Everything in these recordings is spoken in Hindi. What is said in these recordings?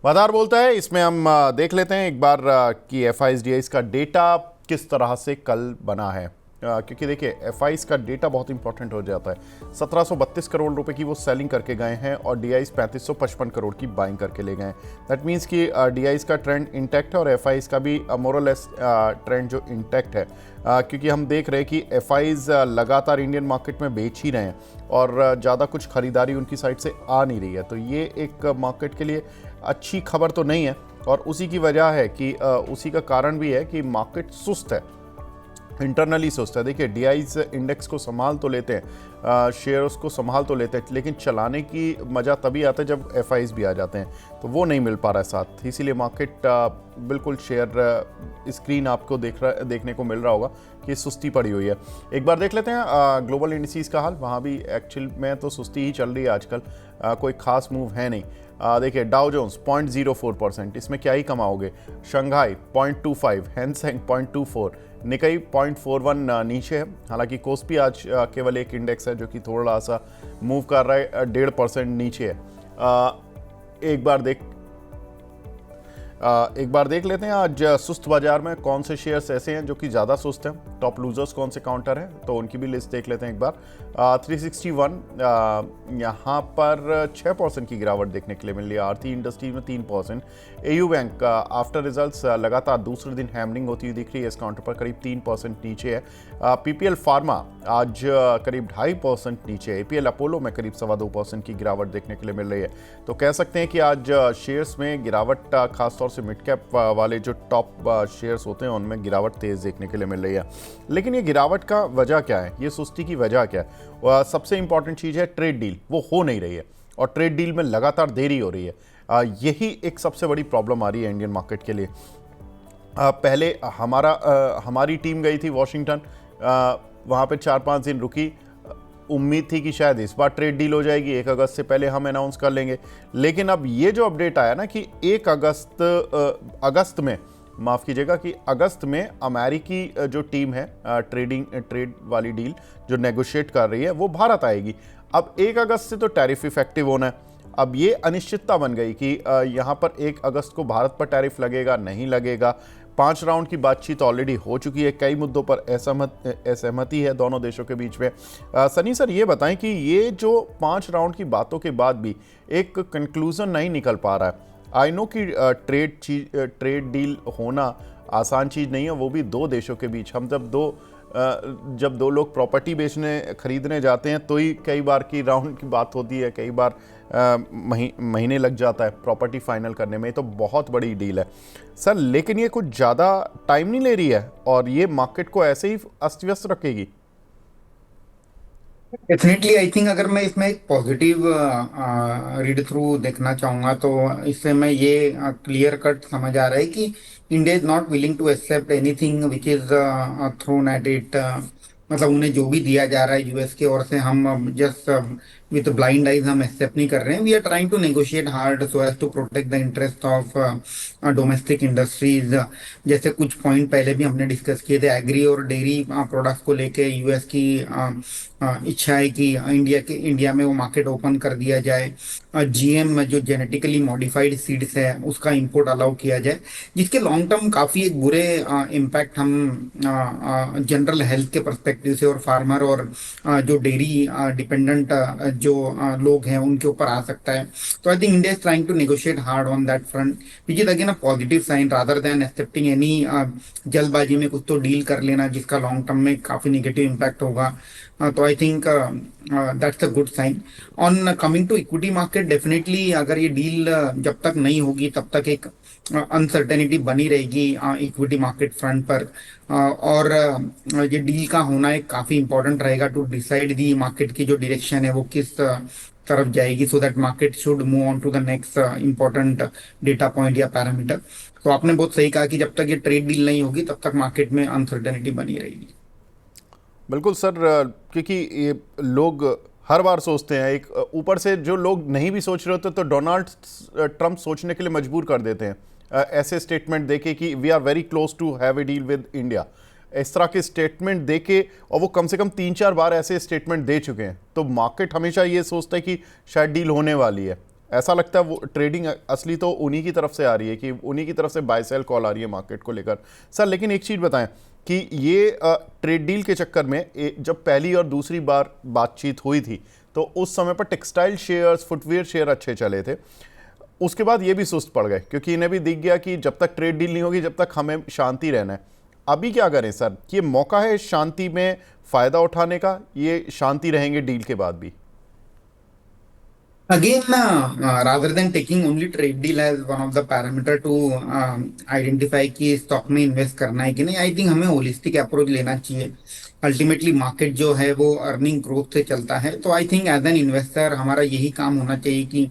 बाजार बोलता है, इसमें हम देख लेते हैं एक बार कि एफ का डेटा किस तरह से कल बना है। क्योंकि देखिए एफ का डेटा बहुत इंपॉर्टेंट हो जाता है। 1732 करोड़ रुपए की वो सेलिंग करके गए हैं और डी 3555 करोड़ की बाइंग करके ले गए हैं। दैट मीन्स कि डी का ट्रेंड इंटैक्ट है और एफ का भी मोरलेस ट्रेंड जो इंटैक्ट है। क्योंकि हम देख रहे हैं कि एफ लगातार इंडियन मार्केट में बेच ही रहे हैं और ज़्यादा कुछ खरीदारी उनकी साइड से आ नहीं रही है। तो ये एक मार्केट के लिए अच्छी खबर तो नहीं है और उसी की वजह है कि उसी का कारण भी है कि मार्केट सुस्त है, इंटरनली सुस्त है। देखिए डीआईज इंडेक्स को संभाल तो लेते हैं, शेयर्स को संभाल तो लेते हैं, लेकिन चलाने की मज़ा तभी आता है जब एफआईज भी आ जाते हैं, तो वो नहीं मिल पा रहा है साथ। इसीलिए मार्केट बिल्कुल शेयर स्क्रीन आपको देखने को मिल रहा होगा कि सुस्ती पड़ी हुई है। एक बार देख लेते हैं ग्लोबल इंडिसेस का हाल। वहाँ भी एक्चुअल में तो सुस्ती ही चल रही है आजकल, कोई खास मूव है नहीं। देखिए डाउ जोन्स 0.04%, इसमें क्या ही कमाओगे। शंघाई 0.25, हैंगसेंग 0.24, निकाई 0.41 नीचे है। हालांकि कोस्पी आज केवल एक इंडेक्स है जो कि थोड़ा सा मूव कर रहा है, 1.5% नीचे है। एक बार देख लेते हैं आज सुस्त बाजार में कौन से शेयर्स ऐसे हैं जो कि ज़्यादा सुस्त हैं। टॉप लूजर्स कौन से काउंटर हैं, तो उनकी भी लिस्ट देख लेते हैं एक बार। 361 यहाँ पर 6% की गिरावट देखने के लिए मिल रही है। आरती इंडस्ट्रीज में 3%। एयू बैंक आफ्टर रिजल्ट्स लगातार दूसरे दिन हैमरिंग होती हुई दिख रही है, इस काउंटर पर करीब 3% नीचे है। पीपीएल फार्मा आज करीब 2.5% नीचे है। एपीएल अपोलो में करीब 2.25% की गिरावट देखने के लिए मिल रही है। तो कह सकते हैं कि आज शेयर्स में गिरावट, खासतौर से मिड कैप वाले जो टॉप शेयर्स होते हैं उनमें गिरावट तेज देखने के लिए मिल रही है। लेकिन ये गिरावट का वजह क्या है, ये सुस्ती की वजह क्या है? सबसे इंपॉर्टेंट चीज़ है ट्रेड डील, वो हो नहीं रही है और ट्रेड डील में लगातार देरी हो रही है। यही एक सबसे बड़ी प्रॉब्लम आ रही है इंडियन मार्केट के लिए। पहले हमारी टीम गई थी वॉशिंगटन, वहाँ पे 4-5 दिन रुकी। उम्मीद थी कि शायद इस बार ट्रेड डील हो जाएगी, 1 अगस्त से पहले हम अनाउंस कर लेंगे। लेकिन अब ये जो अपडेट आया ना कि 1 अगस्त में, माफ़ कीजिएगा, कि अगस्त में अमेरिकी जो टीम है ट्रेड वाली डील जो नेगोशिएट कर रही है वो भारत आएगी। अब 1 अगस्त से तो टैरिफ इफेक्टिव होना है। अब ये अनिश्चितता बन गई कि यहाँ पर 1 अगस्त को भारत पर टैरिफ लगेगा नहीं लगेगा। 5 राउंड की बातचीत ऑलरेडी हो चुकी है, कई मुद्दों पर असहमति है दोनों देशों के बीच में। सनी सर ये बताएं कि ये जो 5 राउंड की बातों के बाद भी एक कंक्लूजन नहीं निकल पा रहा है। आई नो कि ट्रेड डील होना आसान चीज़ नहीं है, वो भी 2 देशों के बीच। हम जब दो लोग प्रॉपर्टी खरीदने जाते हैं तो ही कई बार की राउंड की बात होती है, कई बार महीने लग जाता है प्रॉपर्टी फाइनल करने में। तो बहुत बड़ी डील है सर, लेकिन ये कुछ ज़्यादा टाइम नहीं ले रही है और ये मार्केट को ऐसे ही अस्त व्यस्त रखेगी। डेफिनेटली आई थिंक अगर मैं इसमें एक पॉजिटिव रीड थ्रू देखना चाहूंगा तो इससे मैं ये क्लियर कट समझ आ रहा है कि India is not willing to accept anything which is thrown at it. मतलब उन्हें जो भी दिया जा रहा है यूएस की ओर से, हम जस्ट विद ब्लाइंड आइज हम एक्सेप्ट नहीं कर रहे हैं। We are trying to negotiate hard so as to protect the interest of domestic industries. जैसे कुछ पॉइंट पहले भी हमने डिस्कस किए थे, एग्री और डेयरी प्रोडक्ट्स को लेके यूएस की इच्छा है कि इंडिया में वो मार्केट ओपन कर दिया जाए। जीएम जो जेनेटिकली मॉडिफाइड सीड्स है उसका इंपोर्ट अलाउ किया जाए, जिसके लॉन्ग टर्म काफी एक बुरे इम्पैक्ट हम जनरल हेल्थ के परस्पेक्टिव से और फार्मर और जो डेयरी डिपेंडेंट जो लोग हैं उनके ऊपर आ सकता है। तो I think India is trying to negotiate hard on that front, which is again a positive sign rather than accepting any जल्दबाजी में कुछ तो डील कर लेना जिसका लॉन्ग टर्म में काफी निगेटिव इम्पैक्ट होगा। तो I think that's a good sign. On coming to equity market, definitely अगर ये डील जब तक नहीं होगी तब तक एक अनसर्टेनिटी बनी रहेगी इक्विटी मार्केट फ्रंट पर। और ये डील का होना एक काफी इंपॉर्टेंट रहेगा टू डिसाइड दी मार्केट की जो डायरेक्शन है वो किस तरफ जाएगी, so that market should move on to the next important data point या पैरामीटर। तो आपने बहुत सही कहा कि जब तक ये ट्रेड डील नहीं होगी तब तक मार्केट में अनसर्टेनिटी बनी रहेगी। बिल्कुल सर, क्योंकि ये लोग हर बार सोचते हैं, एक ऊपर से जो लोग नहीं भी सोच रहे होते तो डोनाल्ड ट्रंप सोचने के लिए मजबूर कर देते हैं। ऐसे स्टेटमेंट देके कि we are very close to have a deal with India, इस तरह के स्टेटमेंट देके, और वो कम से कम 3-4 बार ऐसे स्टेटमेंट दे चुके हैं। तो मार्केट हमेशा ये सोचता है कि शायद डील होने वाली है। ऐसा लगता है वो ट्रेडिंग असली तो उन्हीं की तरफ से आ रही है, कि उन्हीं की तरफ से बाय सेल कॉल आ रही है मार्केट को लेकर। सर लेकिन एक चीज़ बताएं कि ये ट्रेड डील के चक्कर में जब पहली और दूसरी बार बातचीत हुई थी तो उस समय पर टेक्सटाइल शेयर्स, फुटवेयर शेयर अच्छे चले थे। उसके बाद ये भी सुस्त पड़ गए क्योंकि इन्हें भी दिख गया कि जब तक ट्रेड डील नहीं होगी, जब तक हमें शांति रहना है। अभी क्या करें सर? ये मौका है शांति में फ़ायदा उठाने का, ये शांति रहेंगे डील के बाद भी? Again, rather than taking only trade deal as one of the parameter to identify कि स्टॉक में इन्वेस्ट करना है कि नहीं, आई थिंक हमें होलिस्टिक अप्रोच लेना चाहिए। अल्टीमेटली मार्केट जो है वो अर्निंग ग्रोथ से चलता है, तो I think as an investor हमारा यही काम होना चाहिए कि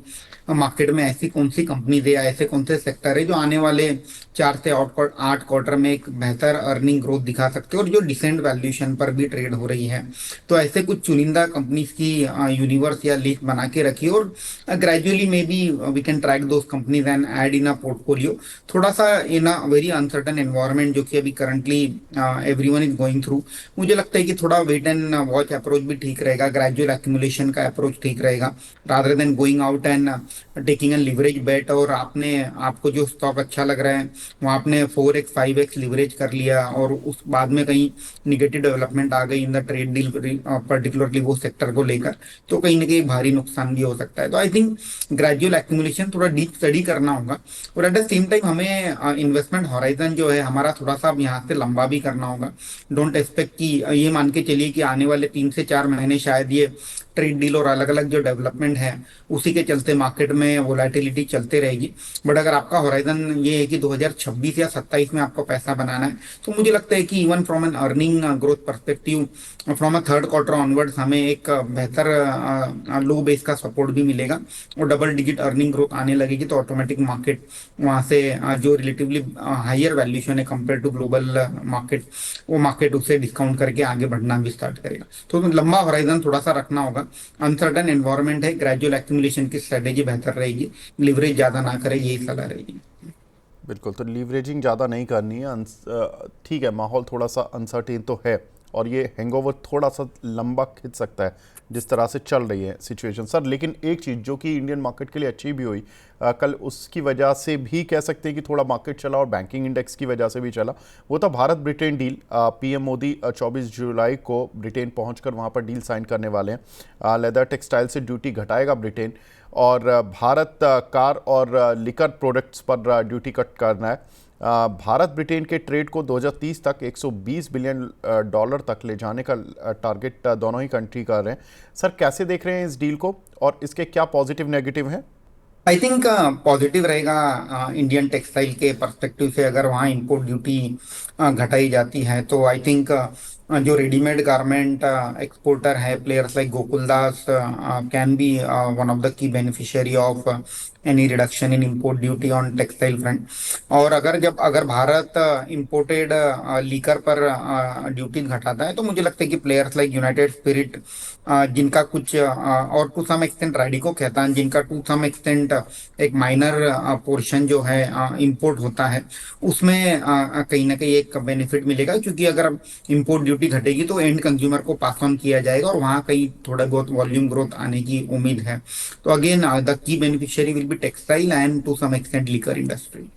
मार्केट में ऐसी कौन सी कंपनी है या ऐसे कौन से सेक्टर है जो आने वाले 4 से 8 क्वार्टर में एक बेहतर अर्निंग ग्रोथ दिखा सकते हैं और जो डिसेंट वैल्यूएशन पर भी ट्रेड हो रही है। तो ऐसे कुछ चुनिंदा कंपनीज की यूनिवर्स या लिस्ट बना के रखिए और gradually maybe we can track those companies and add in a portfolio. थोड़ा सा in a very uncertain environment जो कि अभी currently everyone is going through, मुझे लगता है कि थोड़ा वेट एंड वॉच अप्रोच भी ठीक रहेगा, ग्रेजुअल एक्यूमुलेशन का अप्रोच ठीक रहेगा, rather than going out and taking an leverage bet. और आपने आपको जो स्टॉक अच्छा लग रहा है वो आपने 4x 5x लिवरेज कर लिया और उस बाद में कहीं निगेटिव डेवलपमेंट आ गई in the trade deal, particularly वो सेक्टर को लेकर, तो कहीं ना कहीं भारी नुकसान भी हो सकता है। तो आई थिंक ग्रेजुअल एक्यूमुलेशन थोड़ा डीप स्टडी करना होगा और एट द सेम टाइम हमें इन्वेस्टमेंट हॉराइजन जो है हमारा थोड़ा सा यहाँ से लंबा भी करना होगा। डोंट एक्सपेक्ट कि ये मान के चलिए कि आने वाले 3 से 4 महीने शायद ये ट्रेड डील और अलग अलग जो डेवलपमेंट है उसी के चलते मार्केट में वोलेटिलिटी चलते रहेगी। बट अगर आपका होराइजन ये है कि 2026 या 27 में आपको पैसा बनाना है, तो मुझे लगता है कि even from an earning growth perspective from a third quarter onwards हमें एक बेहतर लो बेस का सपोर्ट भी मिलेगा और डबल डिजिट अर्निंग ग्रोथ आने लगेगी, तो ऑटोमेटिक मार्केट वहां से जो रिलेटिवली हायर वैल्यूएशन है कंपेयर टू ग्लोबल मार्केट, वो मार्केट उसे डिस्काउंट करके आगे बढ़ना भी स्टार्ट करेगा। तो लंबा होराइजन थोड़ा सा रखना होगा। अनसर्टन एनवायरनमेंट है, ग्रेजुअल एक्यूमुलेशन की स्ट्रेटेजी बेहतर रहेगी, लिवरेज ज्यादा ना करे, यही सलाह रहेगी। बिल्कुल, तो लीवरेजिंग ज़्यादा नहीं करनी है। ठीक है, माहौल थोड़ा सा अनसर्टेन तो है और ये हैंगओवर थोड़ा सा लंबा खिंच सकता है जिस तरह से चल रही है सिचुएशन। सर लेकिन एक चीज़ जो कि इंडियन मार्केट के लिए अच्छी भी हुई, कल उसकी वजह से भी कह सकते हैं कि थोड़ा मार्केट चला और बैंकिंग इंडेक्स की वजह से भी चला, वो था Bharat Britain deal. PM Modi 24 जुलाई को ब्रिटेन पहुंचकर वहां पर डील साइन करने वाले हैं। लेदर टेक्सटाइल से ड्यूटी घटाएगा ब्रिटेन और भारत कार और लिकर प्रोडक्ट्स पर ड्यूटी कट करना है। भारत ब्रिटेन के ट्रेड को 2030 तक 120 बिलियन डॉलर तक ले जाने का टारगेट दोनों ही कंट्री कर रहे हैं। सर कैसे देख रहे हैं इस डील को और इसके क्या पॉजिटिव नेगेटिव हैं? आई थिंक पॉजिटिव रहेगा इंडियन टेक्सटाइल के पर्सपेक्टिव से। अगर वहाँ इंपोर्ट ड्यूटी घटाई जाती है तो आई थिंक जो रेडीमेड गारमेंट एक्सपोर्टर है, players like Gokuldas can be one of the key beneficiary of any reduction in import duty on textile front. और अगर भारत इंपोर्टेड लीकर पर ड्यूटी घटाता है तो मुझे लगता है कि प्लेयर्स लाइक यूनाइटेड स्पिरिट, जिनका कुछ और टू सम एक्सटेंट रैडिको कहता है, जिनका टू सम एक्सटेंट एक माइनर पोर्शन जो है इंपोर्ट होता है, उसमें कहीं ना कहीं एक बेनिफिट मिलेगा, क्योंकि अगर इंपोर्ट ड्यूटी घटेगी तो एंड कंज्यूमर को पास ऑन किया जाएगा और वहाँ कहीं थोड़ा बहुत वॉल्यूम ग्रोथ आने की उम्मीद है। तो again the key beneficiary will be textile and to some extent liquor industry.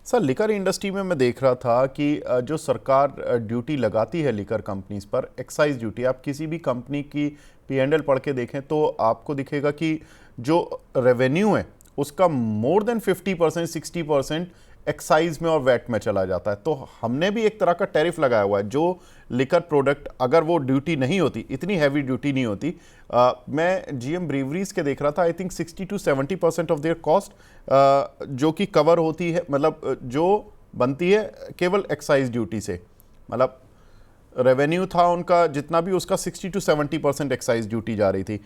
Sir liquor industry में मैं देख रहा था कि जो सरकार ड्यूटी लगाती है लिकर कंपनीज पर, एक्साइज ड्यूटी, आप किसी भी कंपनी की P&L पढ़ के देखें तो आपको दिखेगा कि जो रेवेन्यू है उसका मोर देन 50%, 60% एक्साइज में और वैट में चला जाता है। तो हमने भी एक तरह का टैरिफ लगाया हुआ है। जो लिकर प्रोडक्ट, अगर वो ड्यूटी नहीं होती, इतनी हैवी ड्यूटी नहीं होती, मैं जीएम ब्रीवरीज के देख रहा था, I think 60 to 70% of their cost जो कि कवर होती है, मतलब जो बनती है केवल एक्साइज ड्यूटी से। मतलब रेवेन्यू था उनका जितना भी, उसका 60 to 70% एक्साइज ड्यूटी जा रही थी।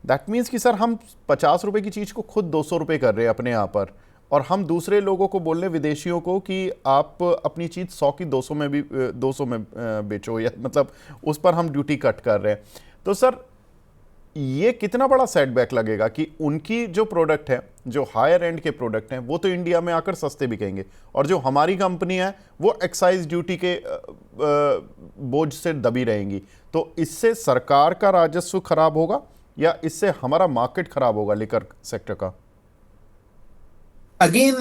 दैट मीन्स कि सर हम 50 रुपए की चीज़ को खुद 200 रुपये कर रहे हैं अपने यहाँ पर, और हम दूसरे लोगों को बोल रहे, विदेशियों को, कि आप अपनी चीज़ 100 की 200 में भी 200 में बेचो, या मतलब उस पर हम ड्यूटी कट कर रहे हैं। तो सर ये कितना बड़ा सेटबैक लगेगा कि उनकी जो प्रोडक्ट है, जो हायर एंड के प्रोडक्ट हैं, वो तो इंडिया में आकर सस्ते बिकेंगे और जो हमारी कंपनी है वो एक्साइज ड्यूटी के बोझ से दबी रहेंगी। तो इससे सरकार का राजस्व खराब होगा या इससे हमारा मार्केट खराब होगा लिकर सेक्टर का? अगेन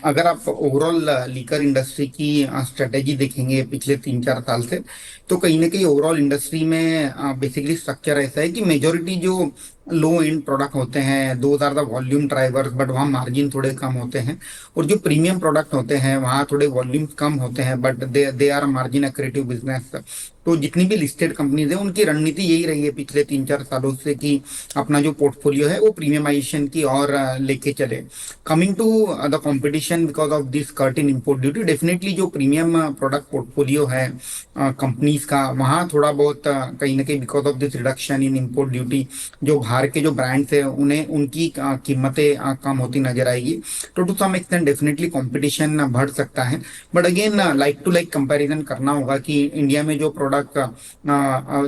अगर आप ओवरऑल लीकर इंडस्ट्री की स्ट्रेटेजी देखेंगे पिछले 3-4 साल से, तो कहीं ना कहीं ओवरऑल इंडस्ट्री में बेसिकली स्ट्रक्चर ऐसा है कि मेजोरिटी जो लो एंड प्रोडक्ट होते हैं, those are the volume drivers, but वहाँ मार्जिन थोड़े कम होते हैं। और जो प्रीमियम प्रोडक्ट होते हैं वहाँ थोड़े वॉल्यूम कम होते हैं, but they they are margin accretive business. तो जितनी भी लिस्टेड कंपनीज है उनकी रणनीति यही रही है पिछले 3-4 सालों से कि अपना जो पोर्टफोलियो है वो प्रीमियमाइजेशन की और लेके चले। Coming to the competition because of this cut in import duty, definitely जो प्रीमियम प्रोडक्ट पोर्टफोलियो है कंपनीज का, वहाँ थोड़ा बहुत कहीं ना कहीं because of this reduction in import duty जो बाहर के जो ब्रांड्स है उन्हें उनकी कीमतें कम होती नजर आएगी। तो to some extent definitely competition बढ़ सकता है। But again like to like comparison करना होगा कि इंडिया में जो प्रोडक्ट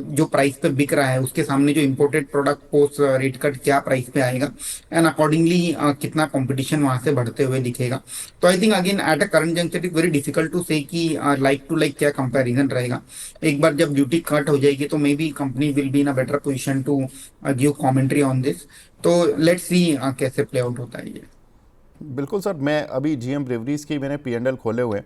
जो प्राइस पे बिक रहा है उसके सामने जो imported product post rate cut क्या प्राइस पे आएगा, एंड अकॉर्डिंगली कितना कंपटीशन वहां से बढ़ते हुए दिखेगा। तो I think again at a current juncture it very difficult to say कि लाइक टू लाइक क्या कंपैरिजन रहेगा। एक बार जब ड्यूटी कट हो जाएगी तो maybe company will be in a better position to give commentary on this. तो लेट्स सी कैसे प्ले आउट होता है ये। बिल्कुल सर, मैं अभी जीएम ब्रेवरीज की मैंने पी&एल खोले हुए हैं।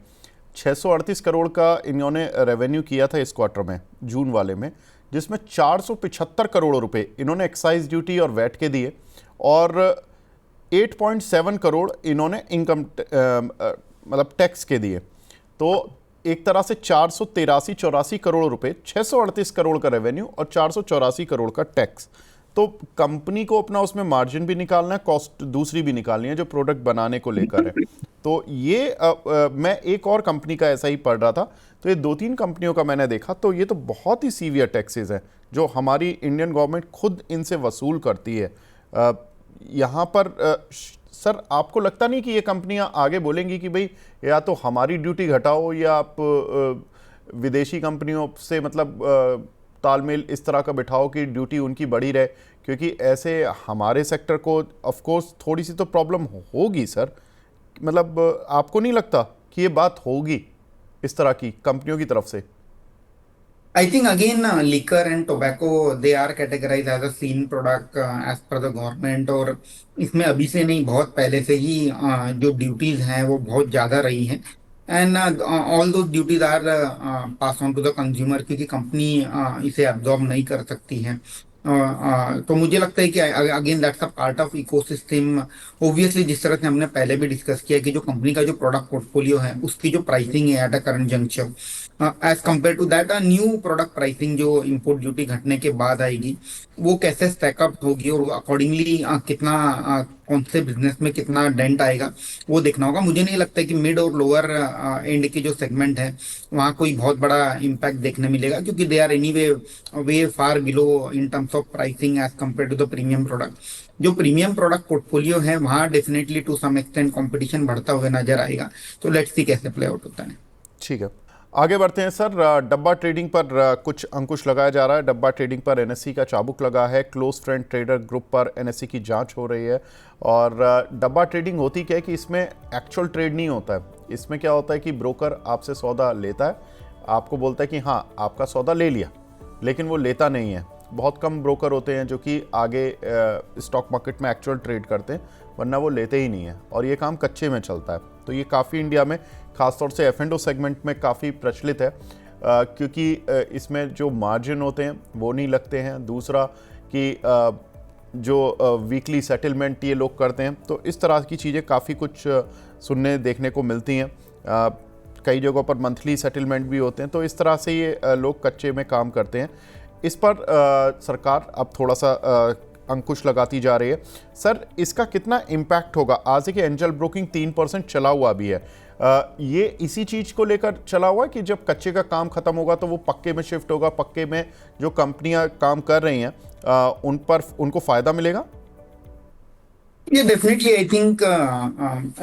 638 करोड़ का इन्होंने रेवेन्यू किया था इस क्वार्टर में, जून वाले में, जिसमें 475 करोड़ रुपए इन्होंने एक्साइज ड्यूटी और वैट के दिए और 8.7 करोड़ इन्होंने इनकम मतलब टैक्स के दिए। तो एक तरह से 483-84 करोड़ रुपए, 638 करोड़ का रेवेन्यू और 484 करोड़ का टैक्स। तो कंपनी को अपना उसमें मार्जिन भी निकालना है, कॉस्ट दूसरी भी निकालनी है जो प्रोडक्ट बनाने को लेकर है। तो ये मैं एक और कंपनी का ऐसा ही पढ़ रहा था, तो ये 2-3 कंपनियों का मैंने देखा, तो ये तो बहुत ही सीवियर टैक्सेस हैं जो हमारी इंडियन गवर्नमेंट खुद इनसे वसूल करती है। यहाँ पर सर आपको लगता नहीं कि ये कंपनियां आगे बोलेंगी कि भाई या तो हमारी ड्यूटी घटाओ या आप विदेशी कंपनियों से मतलब तालमेल इस तरह का बिठाओ कि ड्यूटी उनकी बढ़ी रहे, क्योंकि ऐसे हमारे सेक्टर को ऑफ कोर्स थोड़ी सी तो प्रॉब्लम होगी सर। मतलब आपको नहीं लगता कि ये बात होगी इस तरह की कंपनियों की तरफ से? I think again, liquor and tobacco, they are categorized as a clean product as per the government। और इसमें अभी से नहीं, बहुत पहले से ही जो ड्यूटीज हैं वो बहुत ज़्यादा रही हैं। And all the duties are pass on to the consumer, क्योंकि कंपनी इसे एब्जॉर्ब नहीं कर सकती है। तो मुझे लगता है कि again that's a part of ecosystem. Obviously जिस तरह से हमने पहले भी डिस्कस किया कि जो कंपनी का जो प्रोडक्ट पोर्टफोलियो है उसकी जो प्राइसिंग है at a current junction, as compare to that a new product pricing जो इंपोर्ट ड्यूटी घटने के बाद आएगी, वो कैसे स्टैकअप होगी और अकॉर्डिंगली कितना कौन से बिजनेस में कितना डेंट आएगा वो देखना होगा। मुझे नहीं लगता कि मिड और लोअर एंड की जो सेगमेंट है वहाँ कोई बहुत बड़ा इम्पैक्ट देखने मिलेगा, क्योंकि they are anyway far below in terms of pricing as compare to the premium product. जो प्रीमियम प्रोडक्ट पोर्टफोलियो है वहाँ definitely to some extent competition बढ़ता हुआ नजर आएगा। तो लेट्स सी कैसे प्ले आउट होता है। ठीक है, आगे बढ़ते हैं सर। डब्बा ट्रेडिंग पर कुछ अंकुश लगाया जा रहा है। डब्बा ट्रेडिंग पर एनएससी का चाबुक लगा है। क्लोज फ्रेंड ट्रेडर ग्रुप पर एनएससी की जांच हो रही है। और डब्बा ट्रेडिंग होती क्या है कि इसमें एक्चुअल ट्रेड नहीं होता है। इसमें क्या होता है कि ब्रोकर आपसे सौदा लेता है, आपको बोलता है कि हाँ आपका सौदा ले लिया, लेकिन वो लेता नहीं है। बहुत कम ब्रोकर होते हैं जो कि आगे स्टॉक मार्केट में एक्चुअल ट्रेड करते हैं, वरना वो लेते ही नहीं है और ये काम कच्चे में चलता है। तो ये काफ़ी इंडिया में खासतौर से F&O सेगमेंट में काफ़ी प्रचलित है, क्योंकि इसमें जो मार्जिन होते हैं वो नहीं लगते हैं। दूसरा कि जो वीकली सेटलमेंट ये लोग करते हैं, तो इस तरह की चीज़ें काफ़ी कुछ सुनने देखने को मिलती हैं। कई जगहों पर मंथली सेटलमेंट भी होते हैं। तो इस तरह से ये लोग कच्चे में काम करते हैं। इस पर सरकार अब थोड़ा सा अंकुश लगाती जा रही है। सर इसका कितना इम्पैक्ट होगा? आज देखिए एंजल ब्रोकिंग 3% चला हुआ भी है। ये इसी चीज़ को लेकर चला हुआ है कि जब कच्चे का काम खत्म होगा तो वो पक्के में शिफ्ट होगा, पक्के में जो कंपनियां काम कर रही हैं उन पर उनको फ़ायदा मिलेगा। ये डेफिनेटली आई थिंक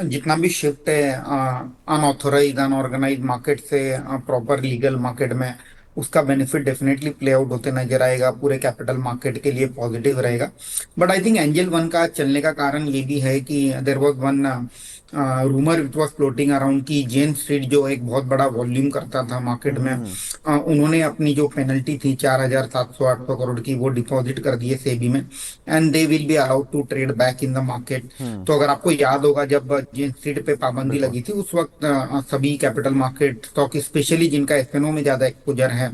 जितना भी शिफ्ट है अनऑथोराइज अनऑर्गेनाइज मार्केट से प्रॉपर लीगल मार्केट में, उसका बेनिफिट डेफिनेटली प्ले आउट होते नजर आएगा, पूरे कैपिटल मार्केट के लिए पॉजिटिव रहेगा। But I think angel one का चलने का कारण ये भी है कि there was one rumour which was floating around कि जेन स्ट्रीट जो एक बहुत बड़ा वॉल्यूम करता था मार्केट में, उन्होंने अपनी जो पेनल्टी थी 4,700-800 करोड़ की वो डिपॉजिट कर दिए सेबी में, and they will be allowed to trade back in the market. तो अगर आपको याद होगा जब जेन स्ट्रीट पे पाबंदी बिल्कुल। लगी थी उस वक्त सभी कैपिटल मार्केट स्टॉक, स्पेशली जिनका एफएनओ में ज्यादा एक्सपोजर है,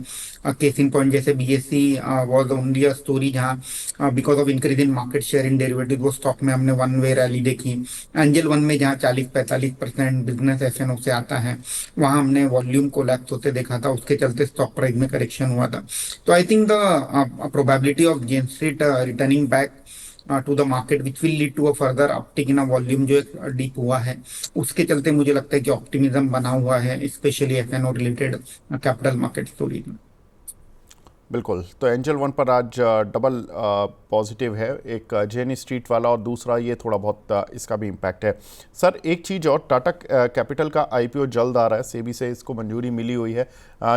केस इन पॉइंट जैसे BSC was only a story जहां because of increase in market share in derivative वो स्टॉक में हमने वन वे रैली देखी। एंजल वन में जहां 40-45% बिजनेस एफएनओ से आता है, वहां हमने वॉल्यूम कोलैप्स होते देखा था, उसके चलते स्टॉक प्राइस में करेक्शन हुआ था। तो I think the probability of Jane Street returning back to the market which will lead to a further uptick in a volume जो एक डीप हुआ है, उसके चलते मुझे लगता है कि ऑप्टिमिज्म बना हुआ है, specially FNO related capital market story में। बिल्कुल। तो एंजल वन पर आज डबल पॉजिटिव है, एक जेनी स्ट्रीट वाला और दूसरा ये थोड़ा बहुत इसका भी इम्पैक्ट है। सर एक चीज़ और, टाटा कैपिटल का आईपीओ जल्द आ रहा है, सेबी से इसको मंजूरी मिली हुई है।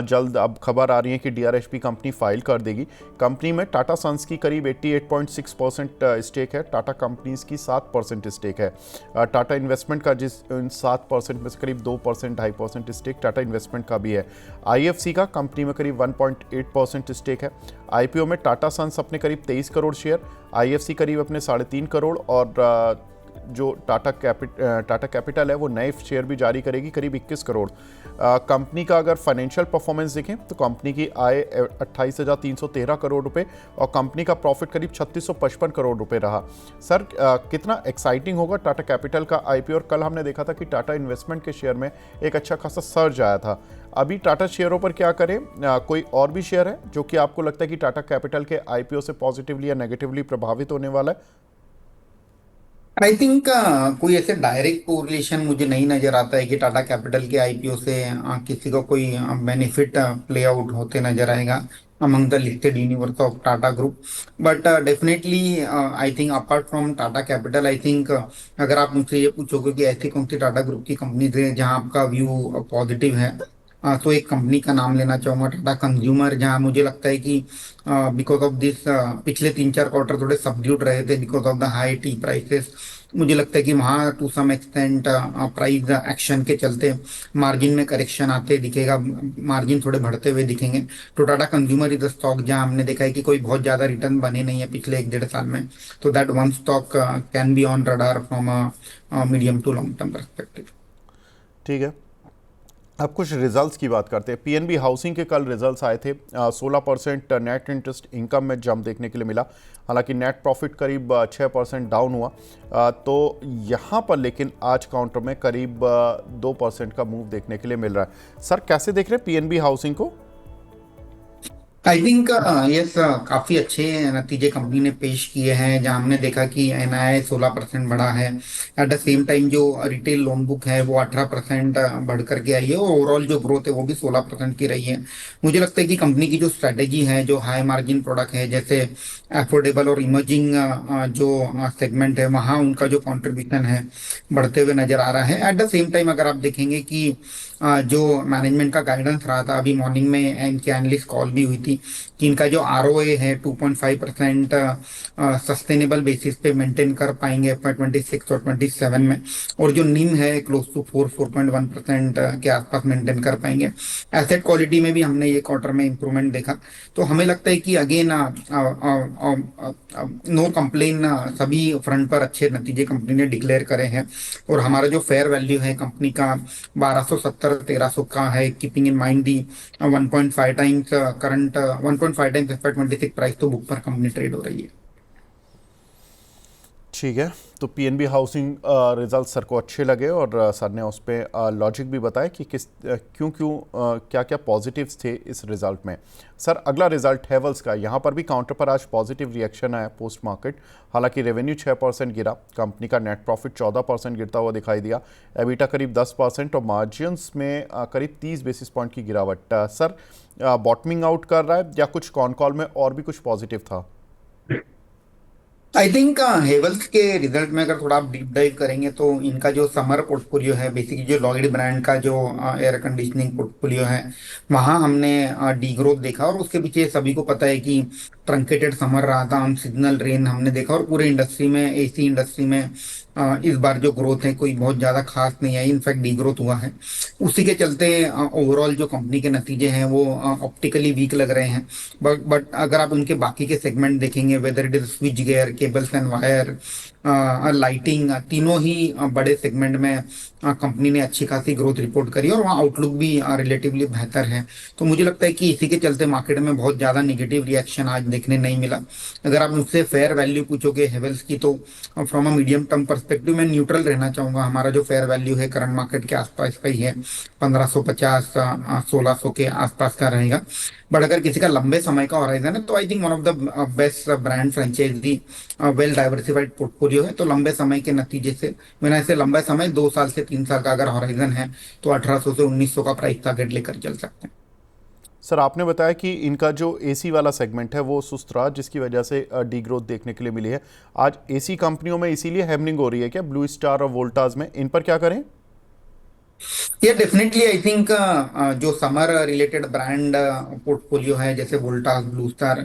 जल्द अब खबर आ रही है कि डीआरएचपी कंपनी फाइल कर देगी। कंपनी में टाटा सन्स की करीब 88.6% स्टेक है, टाटा कंपनीज की 7% स्टेक है। टाटा इन्वेस्टमेंट का जिस इन 7% में से करीब 2% 2.5% स्टेक टाटा इन्वेस्टमेंट का भी है। आईएफसी का कंपनी में करीब 1.8% स्टेक है। आईपीओ में टाटा सन्स अपने करीब 23 करोड़ शेयर, आईएफसी करीब अपने 3.5 करोड़ और जो टाटा कैपिटल है वो नए शेयर भी जारी करेगी करीब 21 करोड़। कंपनी का अगर फाइनेंशियल परफॉर्मेंस देखें तो कंपनी की आय 28,313 करोड़ रुपए और कंपनी का प्रॉफिट करीब 3655 करोड़ रुपए रहा। सर कितना एक्साइटिंग होगा टाटा कैपिटल का आईपीओ। और कल हमने देखा था कि टाटा इन्वेस्टमेंट के शेयर में एक अच्छा खासा सर्ज आया था। अभी टाटा शेयरों पर क्या करें, कोई और भी शेयर है जो कि आपको लगता है कि टाटा कैपिटल के आईपीओ से पॉजिटिवली या नेगेटिवली प्रभावित होने वाला है? आई थिंक कोई ऐसे डायरेक्ट कोरिलेशन मुझे नहीं नजर आता है कि टाटा कैपिटल के आईपीओ से किसी को कोई बेनिफिट प्ले आउट होते नजर आएगा among the listed universe of Tata group. But definitely I think apart from Tata capital, I think अगर आप मुझसे ये पूछोगे कि ऐसी कौन सी टाटा ग्रुप की कंपनीज है जहां आपका व्यू पॉजिटिव है, तो एक कंपनी का नाम लेना चाहूंगा, टाटा कंज्यूमर, जहां मुझे लगता है कि बिकॉज ऑफ दिस पिछले 3-4 क्वार्टर थोड़े सबड्यूट रहे थे because of the high tea prices. मुझे लगता है कि वहाँ टू सम एक्सटेंट प्राइस एक्शन के चलते मार्जिन में करेक्शन आते दिखेगा, मार्जिन थोड़े बढ़ते हुए दिखेंगे। तो Tata consumer is the stock जहाँ हमने देखा है कि कोई बहुत ज्यादा रिटर्न बने नहीं है पिछले 1-1.5 साल में, तो that one stock can be on radar from medium to long term perspective. ठीक है, अब कुछ रिजल्ट्स की बात करते हैं। पीएनबी हाउसिंग के कल रिजल्ट्स आए थे। 16% नेट इंटरेस्ट इनकम में जंप देखने के लिए मिला, हालांकि नेट प्रॉफिट करीब 6% डाउन हुआ। तो यहाँ पर लेकिन आज काउंटर में करीब 2% का मूव देखने के लिए मिल रहा है। सर कैसे देख रहे हैं पीएनबी हाउसिंग को? आई थिंक यस, काफी अच्छे नतीजे कंपनी ने पेश किए हैं, जहां हमने देखा कि एनआई 16% बढ़ा है। एट द सेम टाइम जो रिटेल लोन बुक है वो 18% बढ़ करके आई है, और ओवरऑल जो ग्रोथ है वो भी 16% की रही है। मुझे लगता है कि कंपनी की जो स्ट्रेटेजी है, जो हाई मार्जिन प्रोडक्ट है जैसे अफोर्डेबल और इमर्जिंग जो सेगमेंट है, वहाँ उनका जो कॉन्ट्रीब्यूशन है बढ़ते हुए नजर आ रहा है। एट द सेम टाइम अगर आप देखेंगे कि जो मैनेजमेंट का गाइडेंस रहा था, अभी मॉर्निंग में इनकी एनालिस्ट कॉल भी हुई थी कि इनका जो आरओए है 2.5% सस्टेनेबल बेसिस पे मेंटेन कर पाएंगे FY 26 और 27 में, और जो निम है क्लोज टू 4.1% के आसपास मेंटेन कर पाएंगे। एसेट क्वालिटी में भी हमने ये क्वार्टर में इंप्रूवमेंट देखा। तो हमें लगता है कि अगेन नो कंप्लेन, सभी फ्रंट पर अच्छे नतीजे कंपनी ने डिक्लेयर करे हैं, और हमारा जो फेयर वैल्यू है कंपनी का 1270-1300 का है, keeping in mind the 1.5 times current 1.5 times FY 26 price तो बुक पर कंपनी ट्रेड हो रही है। ठीक है, तो पीएनबी हाउसिंग रिजल्ट सर को अच्छे लगे और सर ने उस पर लॉजिक भी बताया कि किस क्यों क्यों क्या क्या पॉजिटिव्स थे इस रिजल्ट में। सर अगला रिजल्ट हैवेल्स का, यहाँ पर भी काउंटर पर आज पॉजिटिव रिएक्शन आया पोस्ट मार्केट। हालांकि रेवेन्यू 6% गिरा, कंपनी का नेट प्रॉफिट 14% गिरता हुआ दिखाई दिया, एबिटा करीब 10% और मार्जिन्स में करीब 30 बेसिस पॉइंट की गिरावट। सर बॉटमिंग आउट कर रहा है या कुछ कॉन कॉल में और भी कुछ पॉजिटिव था? आई थिंक हेवल्स के रिजल्ट में अगर थोड़ा आप डीप डाइव करेंगे तो इनका जो समर पोर्टफोलियो है, बेसिकली जो लॉयड ब्रांड का जो एयर कंडीशनिंग पोर्टफोलियो है, वहाँ हमने डी ग्रोथ देखा। और उसके पीछे सभी को पता है कि ट्रंकेटेड समर रहा था, अनसीजनल रेन हमने देखा, और पूरे इंडस्ट्री में, एसी इंडस्ट्री में इस बार जो ग्रोथ है कोई बहुत ज़्यादा खास नहीं आई, इनफैक्ट डी ग्रोथ हुआ है। उसी के चलते ओवरऑल जो कंपनी के नतीजे हैं वो ऑप्टिकली वीक लग रहे हैं। बट अगर आप उनके बाकी के सेगमेंट देखेंगे, whether it is switch gear, cables and wire, lighting, तीनों ही बड़े सेगमेंट में कंपनी ने अच्छी खासी ग्रोथ रिपोर्ट करी, और वहाँ आउटलुक भी रिलेटिवली बेहतर है। तो मुझे लगता है कि इसी के चलते मार्केट में बहुत ज़्यादा नेगेटिव रिएक्शन आज देखने नहीं मिला। अगर आप मुझसे फेयर वैल्यू पूछोगे हेवल्स की, तो from a medium term perspective मैं न्यूट्रल रहना चाहूंगा। हमारा जो फेयर वैल्यू है करंट मार्केट के आसपास का ही है, 1550 1600 के आसपास का रहेगा। बट अगर किसी का लंबे समय का होराइजन है तो I think one of the best brand franchisee, well diversified portfolio है। तो लंबे समय के नतीजे से, मैंने ऐसे लंबा समय 2 साल से 3 साल का अगर होराइजन है, तो 1800 से 1900 का प्राइस टारगेट लेकर चल सकते हैं। सर आपने बताया कि इनका जो एसी वाला सेगमेंट है वो सुस्त रहा, जिसकी वजह से डी ग्रोथ देखने के लिए मिली है। आज एसी कंपनियों में इसीलिए हैमनिंग हो रही है क्या, ब्लू स्टार और वोल्टास में, इन पर क्या करें? ये डेफिनेटली आई थिंक जो समर रिलेटेड ब्रांड पोर्टफोलियो है, जैसे वोल्टास, ब्लू स्टार,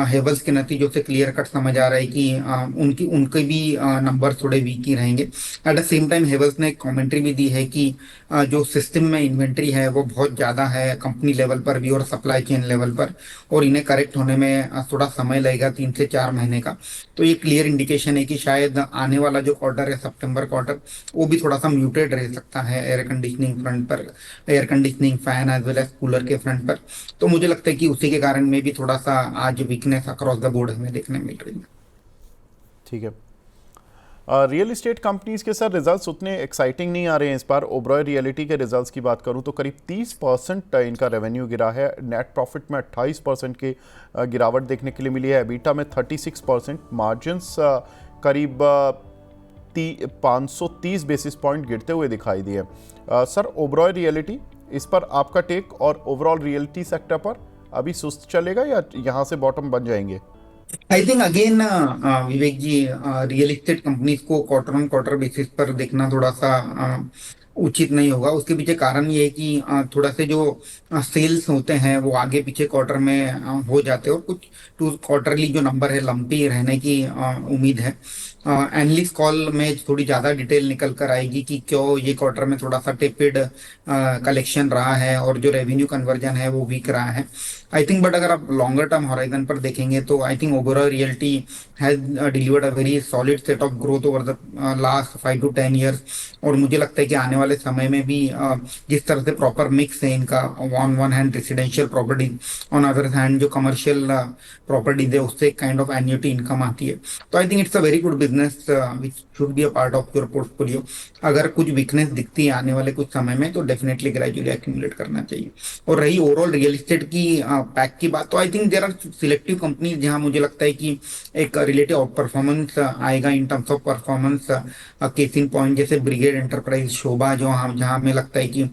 हेवल्स के नतीजों से क्लियर कट समझ आ रहा है कि उनकी उनके भी नंबर थोड़े वीक ही रहेंगे। At the same time Havells ने एक कमेंट्री भी दी है कि जो सिस्टम में इन्वेंट्री है वो बहुत ज़्यादा है, कंपनी लेवल पर भी और सप्लाई चेन लेवल पर, और इन्हें करेक्ट होने में थोड़ा समय लगेगा, 3 से 4 महीने का। तो ये क्लियर इंडिकेशन है कि शायद आने वाला जो क्वार्टर है, सितंबर क्वार्टर, वो भी थोड़ा सा म्यूटेड रह सकता है एयर कंडीशनिंग फ्रंट पर, air conditioning fan as well as cooler के फ्रंट पर। तो मुझे लगता है कि उसी के कारण में भी थोड़ा सा आज वीकनेस अक्रॉस द बोर्ड हमें देखने मिल रही है। ठीक है। रियल इस्टेट कंपनीज के सर रिजल्ट्स उतने एक्साइटिंग नहीं आ रहे हैं इस बार। ओबरॉय रियलिटी के रिजल्ट्स की बात करूं तो करीब 30% इनका रेवेन्यू गिरा है, नेट प्रॉफिट में 28% की गिरावट देखने के लिए मिली है, एबिटा में 36%, मार्जिन्स करीब 530 बेसिस पॉइंट गिरते हुए दिखाई दिए। सर ओबरॉय रियलिटी, इस पर आपका टेक, और ओवरऑल रियलिटी सेक्टर पर अभी सुस्त चलेगा या यहाँ से बॉटम बन जाएंगे? I think again Vivek ji, real estate companies को क्वार्टर ऑन क्वार्टर बेसिस पर देखना थोड़ा सा उचित नहीं होगा। उसके पीछे कारण ये है कि थोड़ा से जो सेल्स होते हैं वो आगे पीछे क्वार्टर में हो जाते हैं, और कुछ टू क्वार्टरली जो नंबर है लंपी रहने की उम्मीद है। एनालिस्ट कॉल में थोड़ी ज़्यादा डिटेल निकल कर आएगी कि क्यों ये क्वार्टर में थोड़ा सा टेपिड कलेक्शन रहा है और जो रेवेन्यू कन्वर्जन है वो वीक रहा है। आई थिंक बट अगर आप लॉन्गर टर्म हॉराइजन पर देखेंगे तो I think Oberoi realty has delivered a very solid set of growth over the last 5 to 10 years। और मुझे लगता है कि आने वाले समय में भी जिस तरह से प्रॉपर मिक्स है इनका, on one hand residential property, on other hand जो कमर्शियल प्रॉपर्टीज है, उससे एक काइंड ऑफ एन्युटी इनकम आती है। तो I think it's a very good business which should be a part of your portfolio. अगर कुछ वीकनेस दिखती है आने वाले कुछ समय में तो डेफिनेटली ग्रेजुअली एक्यूमुलेट करना चाहिए। और रही ओवरऑल रियल एस्टेट की पैक की बात, तो I think there are selective companies जहां मुझे लगता है कि एक रिलेटिव आउट परफॉर्मेंस आएगा इन terms of performance. Case in point जैसे ब्रिगेड एंटरप्राइज, शोभा, जो हम जहां हमें लगता है कि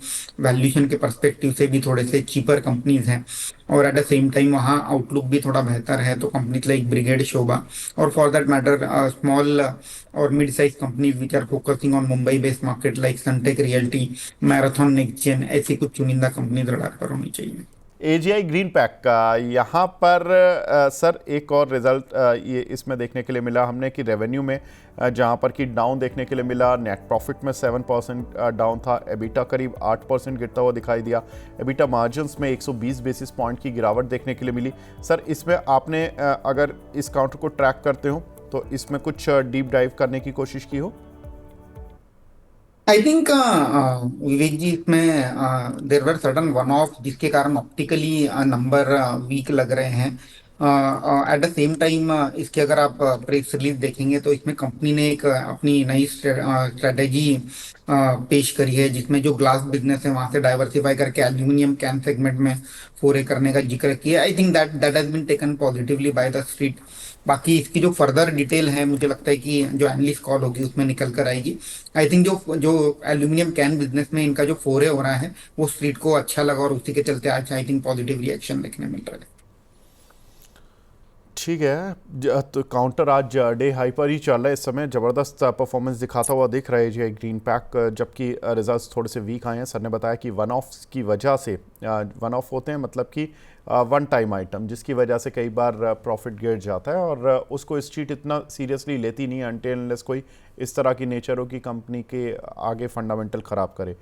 वैल्यूएशन के परस्पेक्टिव से भी थोड़े से चीपर कंपनीज हैं, और एट द सेम टाइम वहाँ आउटलुक भी थोड़ा बेहतर है। तो कंपनीज लाइक ब्रिगेड, शोभा, और फॉर दैट मैटर स्मॉल और mid size companies which are focusing on Mumbai based market like Sunteck Realty, Marathon, Nextgen, ऐसी कुछ चुनिंदा कंपनीज रडार पर होनी चाहिए। एजीआई ग्रीन पैक का यहाँ पर सर एक और रिजल्ट ये इसमें देखने के लिए मिला हमने कि रेवेन्यू में जहाँ पर कि डाउन देखने के लिए मिला, नेट प्रॉफिट में 7% डाउन था, एबिटा करीब 8% गिरता हुआ दिखाई दिया, एबिटा मार्जिन्स में 120 बेसिस पॉइंट की गिरावट देखने के लिए मिली। सर इसमें आपने अगर इस काउंटर को ट्रैक करते हो तो इसमें कुछ डीप डाइव करने की कोशिश की हो? आई थिंक विवेक जी, इसमें देर वर सर्टन वन ऑफ जिसके कारण ऑप्टिकली नंबर वीक लग रहे हैं। एट द सेम टाइम इसके अगर आप प्रेस रिलीज देखेंगे तो इसमें कंपनी ने एक अपनी नई स्ट्रेटेजी पेश करी है, जिसमें जो ग्लास बिजनेस है वहां से डाइवर्सिफाई करके एल्यूमिनियम कैन सेगमेंट में फोरे करने का जिक्र किया। I think that that has been taken positively by the street. बाकी इसकी जो फर्दर डिटेल है मुझे लगता है कि जो एनालिस्ट कॉल होगी उसमें निकल कर आएगी। आई थिंक जो जो एल्यूमिनियम कैन बिजनेस में इनका जो फोरे हो रहा है वो स्ट्रीट को अच्छा लगा, और उसी के चलते आज आई थिंक पॉजिटिव रिएक्शन देखने मिल रहा है। ठीक है। तो काउंटर आज डे हाई पर ही चल रहा है इस समय, ज़बरदस्त परफॉर्मेंस दिखाता हुआ दिख रहा है जी ग्रीन पैक, जबकि रिजल्ट्स थोड़े से वीक आए हैं। सर ने बताया कि वन ऑफ की वजह से, वन ऑफ होते हैं मतलब कि वन टाइम आइटम, जिसकी वजह से कई बार प्रॉफिट गिर जाता है और उसको स्ट्रीट इतना सीरियसली लेती नहीं है अनटिल अनलेस कोई इस तरह की नेचर हो कि कंपनी के आगे फंडामेंटल ख़राब करे।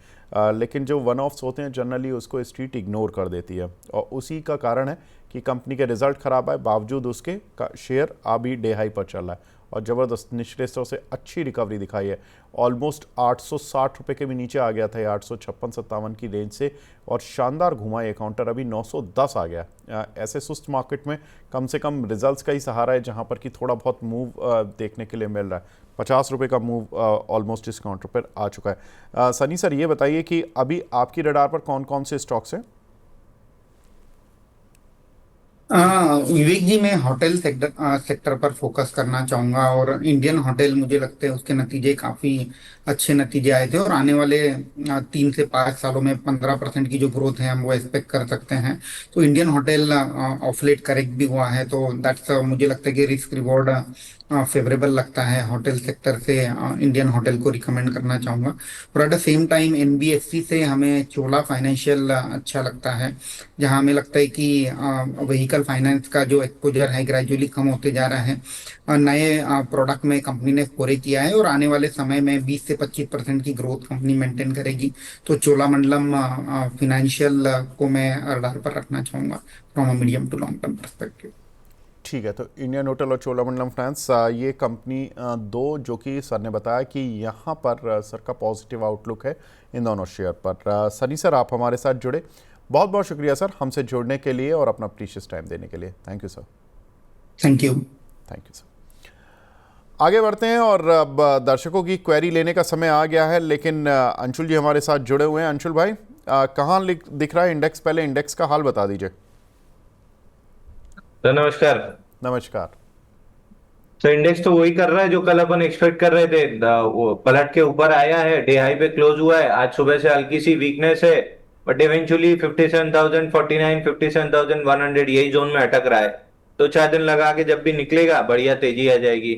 लेकिन जो वन ऑफ्स होते हैं जनरली उसको स्ट्रीट इग्नोर कर देती है और उसी का कारण है कि कंपनी के रिजल्ट ख़राब आए, बावजूद उसके शेयर अभी डे हाई पर चल रहा है और ज़बरदस्त निचले स्तर से अच्छी रिकवरी दिखाई है। ऑलमोस्ट 860 रुपये के भी नीचे आ गया था ये 856-57 की रेंज से, और शानदार घुमा ये काउंटर, अभी 910 आ गया। ऐसे सुस्त मार्केट में कम से कम रिजल्ट्स का ही सहारा है जहां पर कि थोड़ा बहुत मूव देखने के लिए मिल रहा है। 50 रुपये का मूव ऑलमोस्ट इस काउंटर पर आ चुका है। सनी सर, ये बताइए कि अभी आपकी रडार पर कौन कौन से स्टॉक्स हैं? विवेक जी, मैं होटल सेक्टर पर फोकस करना चाहूंगा। और इंडियन होटल, मुझे लगता है उसके नतीजे काफी अच्छे नतीजे आए थे और आने वाले 3 से 5 सालों में 15% की जो ग्रोथ है हम वो एक्सपेक्ट कर सकते हैं। तो Indian Hotel of late correct भी हुआ है, तो दैट्स मुझे लगता है कि रिस्क रिवॉर्ड फेवरेबल लगता है। होटल सेक्टर से इंडियन होटल को रिकमेंड करना चाहूंगा। और at the same time NBFC से हमें चोला फाइनेंशियल अच्छा लगता है, जहां हमें लगता है कि व्हीकल फाइनेंस का जो एक्सपोजर है ग्रेजुअली कम होते जा रहा है। नए प्रोडक्ट में कंपनी ने फोरे किया है और आने वाले समय में 20 से 25% की ग्रोथ कंपनी मेंटेन करेगी। तो चोलामंडलम फिनेंशियल को मैं रडार पर रखना चाहूंगा from a medium to long term perspective. ठीक है, तो इंडियन होटल और चोलामंडलम फाइनेंस, ये कंपनी दो जो कि सर ने बताया कि यहाँ पर सर का पॉजिटिव आउटलुक है इन दोनों शेयर पर। सनी सर, आप हमारे साथ जुड़े, बहुत बहुत शुक्रिया सर हमसे जुड़ने के लिए और अपना प्रीशियस टाइम देने के लिए। Thank you sir. Thank you. Thank you sir. आगे बढ़ते हैं और अब दर्शकों की क्वेरी लेने का समय आ गया है, लेकिन अंशुल जी हमारे साथ जुड़े हुए हैं। अंशुल भाई, कहाँ दिख रहा है इंडेक्स? पहले इंडेक्स का हाल बता दीजिए। तो नमस्कार। नमस्कार। तो इंडेक्स तो वही कर रहा है जो कल अपन एक्सपेक्ट कर रहे थे। वो पलट के ऊपर आया है, डे हाई पे क्लोज हुआ है। आज सुबह से हल्की सी वीकनेस है, बट इवेंचुअली 57,049, 57,100 यही जोन में अटक रहा है। तो 4 दिन लगा के जब भी निकलेगा बढ़िया तेजी आ जाएगी।